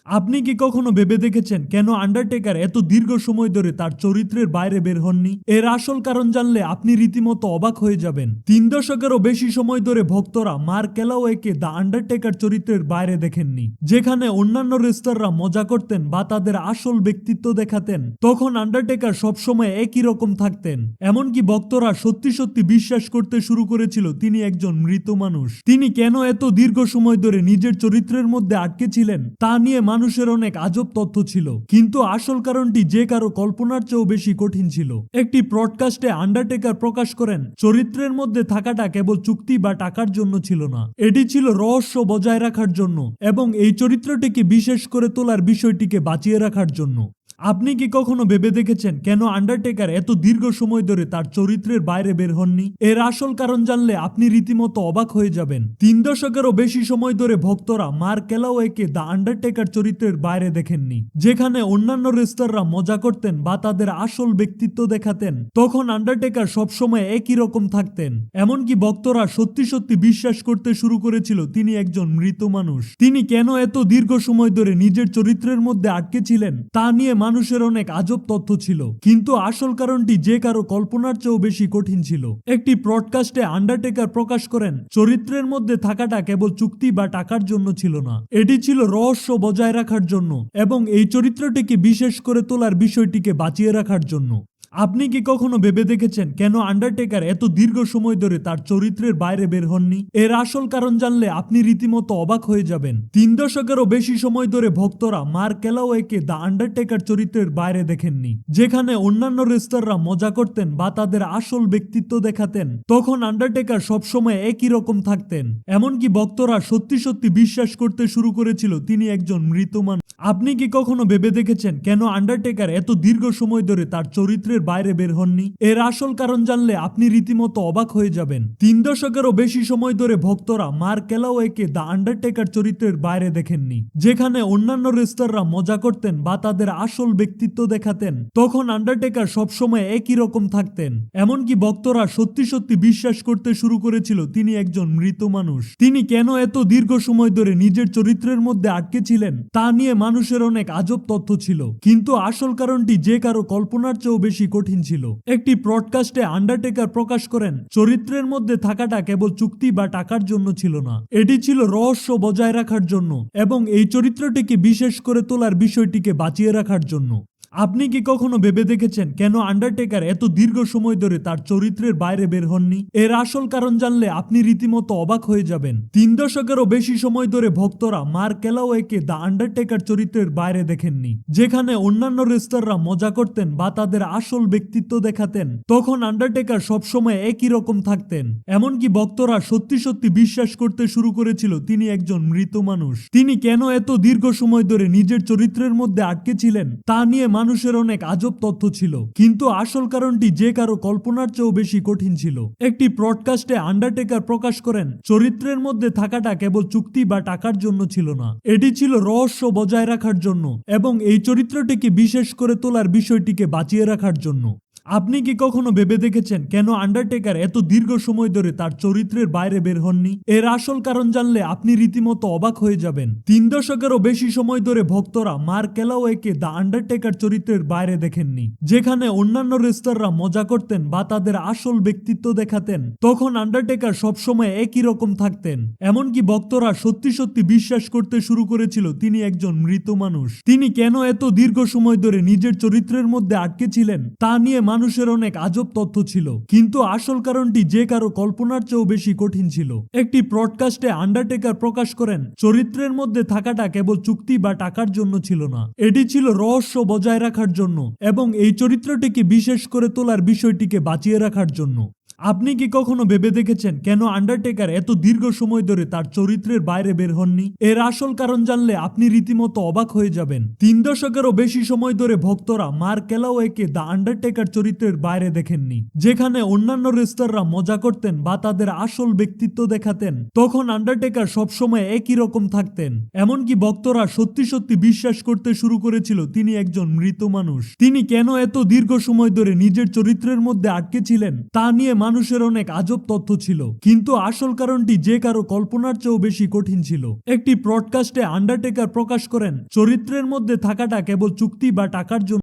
আপনি কি কখনো ভেবে দেখেছেন কেন আন্ডারটেকার এত দীর্ঘ সময় ধরে তার চরিত্রের বাইরে বের হননি? এর আসল কারণ জানলে আপনি রীতিমতো অবাক হয়ে যাবেন। 3 দশকেরও বেশি সময় ধরে ভক্তরা মার্ক ক্যালাওয়েকে দ্য আন্ডারটেকার চরিত্রের বাইরে দেখেননি। যেখানে অন্যান্য রেসলাররা মজা করতেন বা তাদের আসল ব্যক্তিত্ব দেখাতেন, তখন আন্ডারটেকার সবসময় একই রকম থাকতেন। এমনকি ভক্তরা সত্যি সত্যি বিশ্বাস করতে শুরু করেছিল তিনি একজন মৃত মানুষ। তিনি কেন এত দীর্ঘ সময় ধরে নিজের চরিত্রের মধ্যে আটকে ছিলেন তা নিয়ে মানুষের অনেক আজব তথ্য ছিল, কিন্তু আসল কারণটি যে কারো কল্পনার চেয়েও বেশি কঠিন ছিল। একটি ব্রডকাস্টে আন্ডারটেকার প্রকাশ করেন চরিত্রের মধ্যে থাকাটা কেবল চুক্তি বা টাকার জন্য ছিল না, এটি ছিল রহস্য বজায় রাখার জন্য এবং এই চরিত্রটিকে বিশেষ করে তোলার বিষয়টিকে বাঁচিয়ে রাখার জন্য। আপনি কি কখনো ভেবে দেখেছেন কেন আন্ডারটেকার এত দীর্ঘ সময় ধরে তার চরিত্রের বাইরে বের হননি? এর আসল কারণ জানলে আপনি রীতিমতো অবাক হয়ে যাবেন। 3 দশকেরও বেশি সময় ধরে ভক্তরা মার্ক ক্যালাওয়েকে দ্য আন্ডারটেকার চরিত্রের বাইরে দেখেননি। যেখানে অন্যান্য রেসলাররা মজা করতেন বা তাদের আসল ব্যক্তিত্ব দেখাতেন, তখন আন্ডারটেকার সবসময় একই রকম থাকতেন। এমনকি ভক্তরা সত্যি সত্যি বিশ্বাস করতে শুরু করেছিল তিনি একজন মৃত মানুষ। তিনি কেন এত দীর্ঘ সময় ধরে নিজের চরিত্রের মধ্যে আটকে ছিলেন তা নিয়ে মানুষের অনেক আজব তথ্য ছিল, কিন্তু আসল কারণটি যে কারো কল্পনার চেয়েও বেশি কঠিন ছিল। একটি ব্রডকাস্টে আন্ডারটেকার প্রকাশ করেন চরিত্রের মধ্যে থাকাটা কেবল চুক্তি বা টাকার জন্য ছিল না, এটি ছিল রহস্য বজায় রাখার জন্য এবং এই চরিত্রটিকে বিশেষ করে তোলার বিষয়টিকে বাঁচিয়ে রাখার জন্য। আপনি কি কখনো ভেবে দেখেছেন কেন আন্ডারটেকার এত দীর্ঘ সময় ধরে তার চরিত্রের বাইরে বের হননি? এর আসল কারণ জানলে আপনি রীতিমতো অবাক হয়ে যাবেন। 3 দশকেরও বেশি সময় ধরে ভক্তরা মার্ক ক্যালাওয়েকে দ্য আন্ডারটেকার চরিত্রের বাইরে দেখেননি। যেখানে অন্যান্য রেসলাররা মজা করতেন বা তাদের আসল ব্যক্তিত্ব দেখাতেন, তখন আন্ডারটেকার সবসময় একই রকম থাকতেন। এমনকি ভক্তরা সত্যি সত্যি বিশ্বাস করতে শুরু করেছিল তিনি একজন মৃত মানুষ। আপনি কি কখনো ভেবে দেখেছেন কেন আন্ডারটেকার এত দীর্ঘ সময় ধরে তার চরিত্রের বাইরে বের হননি? এর আসল কারণ জানলে আপনি রীতিমতো অবাক হয়ে যাবেন। 3 দশকেরও বেশি সময় ধরে ভক্তরা মার্ক ক্যালাওয়েকে দ্য আন্ডারটেকার চরিত্রের বাইরে দেখেননি। যেখানে অন্যান্য রেসলাররা মজা করতেন বা তাদের আসল ব্যক্তিত্ব দেখাতেন, তখন আন্ডারটেকার সবসময় একই রকম থাকতেন। এমনকি ভক্তরা সত্যি সত্যি বিশ্বাস করতে শুরু করেছিল তিনি একজন মৃত মানুষ। তিনি কেন এত দীর্ঘ সময় ধরে নিজের চরিত্রের মধ্যে আটকে ছিলেন তা নিয়ে মানুষের অনেক আজব তথ্য ছিল, কিন্তু আসল কারণটি যে কারো কল্পনার চেয়েও বেশি কঠিন ছিল। একটি ব্রডকাস্টে আন্ডারটেকার প্রকাশ করেন চরিত্রের মধ্যে থাকাটা কেবল চুক্তি বা টাকার জন্য ছিল না, এটি ছিল রহস্য বজায় রাখার জন্য এবং এই চরিত্রটিকে বিশেষ করে তোলার বিষয়টিকে বাঁচিয়ে রাখার জন্য। আপনি কি কখনো ভেবে দেখেছেন কেন আন্ডারটেকার এত দীর্ঘ সময় ধরে তার চরিত্রের বাইরে বের হননি? এর আসল কারণ জানলে আপনি রীতিমতো অবাক হয়ে যাবেন। 3 দশকেরও বেশি সময় ধরে ভক্তরা মার্ক ক্যালাওয়েকে দ্য আন্ডারটেকার চরিত্রের বাইরে দেখেননি। যেখানে অন্যান্য রেসলাররা মজা করতেন বা তাদের আসল ব্যক্তিত্ব দেখাতেন, তখন আন্ডারটেকার সবসময় একই রকম থাকতেন। এমনকি ভক্তরা সত্যি সত্যি বিশ্বাস করতে শুরু করেছিল তিনি একজন মৃত মানুষ। তিনি কেন এত দীর্ঘ সময় ধরে নিজের চরিত্রের মধ্যে আটকে ছিলেন তা নিয়ে মানুষের অনেক আজব তথ্য ছিল, কিন্তু আসল কারণটি যে কারো কল্পনার চেয়েও বেশি কঠিন ছিল। একটি ব্রডকাস্টে আন্ডারটেকার প্রকাশ করেন চরিত্রের মধ্যে থাকাটা কেবল চুক্তি বা টাকার জন্য ছিল না, এটি ছিল রহস্য বজায় রাখার জন্য এবং এই চরিত্রটিকে বিশেষ করে তোলার বিষয়টিকে বাঁচিয়ে রাখার জন্য। আপনি কি কখনো ভেবে দেখেছেন কেন আন্ডারটেকার এত দীর্ঘ সময় ধরে তার চরিত্রের বাইরে বের হননি? এর আসল কারণ জানলে আপনি রীতিমতো অবাক হয়ে যাবেন। 3 দশকেরও বেশি সময় ধরে ভক্তরা মার্ক ক্যালাওয়েকে দ্য আন্ডারটেকার চরিত্রের বাইরে দেখেননি। যেখানে অন্যান্য রেসলাররা মজা করতেন বা তাদের আসল ব্যক্তিত্ব দেখাতেন, তখন আন্ডারটেকার সবসময় একই রকম থাকতেন। এমনকি ভক্তরা সত্যি সত্যি বিশ্বাস করতে শুরু করেছিল তিনি একজন মৃত মানুষ। তিনি কেন এত দীর্ঘ সময় ধরে নিজের চরিত্রের মধ্যে আটকে ছিলেন তা নিয়ে মানুষের অনেক আজব তথ্য ছিল, কিন্তু আসল কারণটি যে কারো কল্পনার চেয়েও বেশি কঠিন ছিল। একটি ব্রডকাস্টে আন্ডারটেকার প্রকাশ করেন চরিত্রের মধ্যে থাকাটা কেবল চুক্তি বা টাকার জন্য ছিল না, এটি ছিল রহস্য বজায় রাখার জন্য এবং এই চরিত্রটিকে বিশেষ করে তোলার বিষয়টিকে বাঁচিয়ে রাখার জন্য। আপনি কি কখনো ভেবে দেখেছেন কেন আন্ডারটেকার এত দীর্ঘ সময় ধরে তার চরিত্রের বাইরে বের হননি? এর আসল কারণ জানলে আপনি রীতিমতো অবাক হয়ে যাবেন। 3 দশকেরও বেশি সময় ধরে ভক্তরা মার্ক ক্যালাওয়েকে দ্য আন্ডারটেকার চরিত্রের বাইরে দেখেননি। যেখানে অন্যান্য রেসলাররা মজা করতেন বা তাদের আসল ব্যক্তিত্ব দেখাতেন, তখন আন্ডারটেকার সবসময় একই রকম থাকতেন। এমনকি ভক্তরা সত্যি সত্যি বিশ্বাস করতে শুরু করেছিল তিনি একজন মৃত মানুষ। তিনি কেন এত দীর্ঘ সময় ধরে নিজের চরিত্রের মধ্যে আটকে ছিলেন তা নিয়ে মানুষের অনেক আজব তথ্য ছিল, কিন্তু আসল কারণটি যে কারো কল্পনার চেয়েও বেশি কঠিন ছিল। একটি ব্রডকাস্টে আন্ডারটেকার প্রকাশ করেন চরিত্রের মধ্যে থাকাটা কেবল চুক্তি বা টাকার জন্য